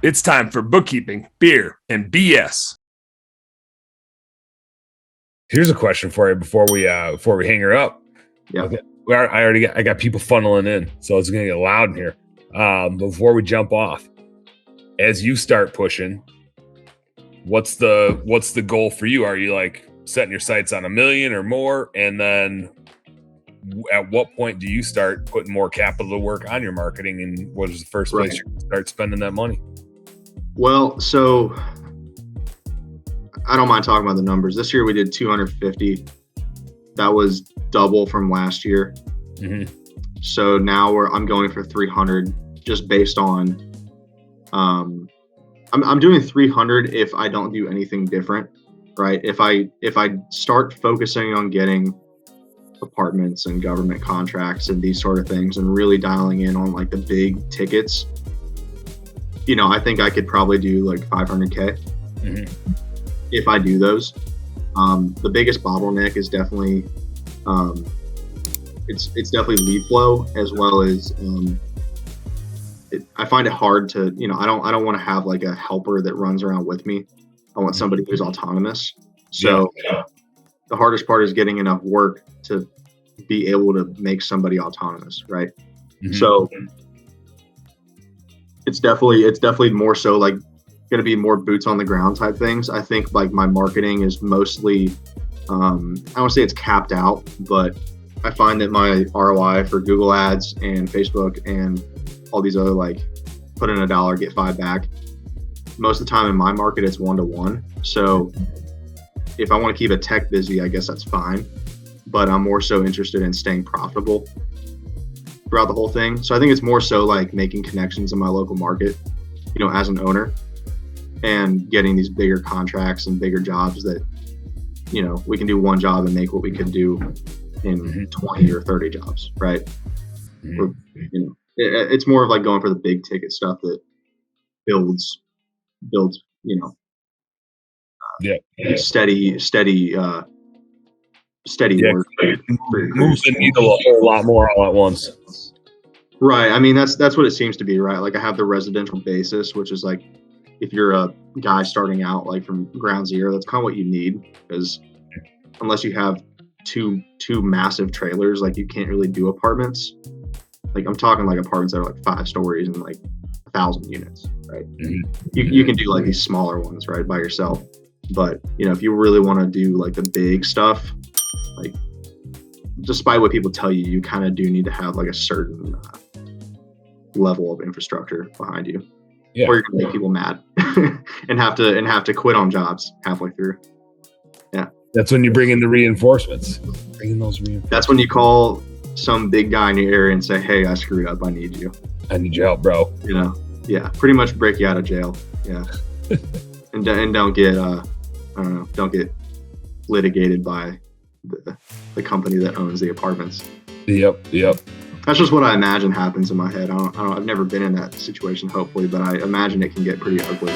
It's time for bookkeeping, beer, and BS. Here's a question for you before we hang her up. Yeah. Okay. I got people funneling in, so it's gonna get loud in here. Before we jump off, as you start pushing, what's the goal for you? Are you like setting your sights on $1 million or more? And then at what point do you start putting more capital to work on your marketing? And what is the first place you start spending that money? Well, so I don't mind talking about the numbers. This year we did 250. That was double from last year. Mm-hmm. So now I'm going for 300, just based on I'm doing 300 if I don't do anything different, right? If I start focusing on getting apartments and government contracts and these sort of things and really dialing in on like the big tickets, I think I could probably do like 500K if I do those. The biggest bottleneck is definitely it's definitely lead flow, as well as I find it hard to I don't want to have like a helper that runs around with me. I want somebody who's autonomous. So the hardest part is getting enough work to be able to make somebody autonomous, right? Mm-hmm. So it's definitely more so like going to be more boots on the ground type things. I think like my marketing is mostly I don't want to say it's capped out, but I find that my ROI for Google ads and Facebook and all these other, like, put in $1, get 5 back, most of the time in my market it's 1-to-1. So if I want to keep a tech busy, I guess that's fine, but I'm more so interested in staying profitable throughout the whole thing. So I think it's more so like making connections in my local market, as an owner, and getting these bigger contracts and bigger jobs that we can do one job and make what we could do in 20 or 30 jobs, right? It's more of like going for the big ticket stuff that builds steady work. Moves the needle a whole lot more all at once. Right. I mean, that's what it seems to be, right? Like I have the residential basis, which is like, if you're a guy starting out like from ground zero, that's kind of what you need, because unless you have two massive trailers, like you can't really do apartments. Like I'm talking like apartments that are like 5 stories and like 1,000 units, right? Mm-hmm. You can do like these smaller ones, right, by yourself. But if you really want to do like the big stuff, like despite what people tell you, you kind of do need to have like a certain level of infrastructure behind you. Yeah. Or you're gonna make people mad and have to quit on jobs halfway through. Yeah. That's when you bring in the reinforcements. That's when you call some big guy in your area and say, "Hey, I screwed up. I need you. I need your help, bro." Yeah. Pretty much break you out of jail. Yeah. and don't get don't get litigated by the company that owns the apartments. Yep. That's just what I imagine happens in my head. I've never been in that situation, hopefully, but I imagine it can get pretty ugly.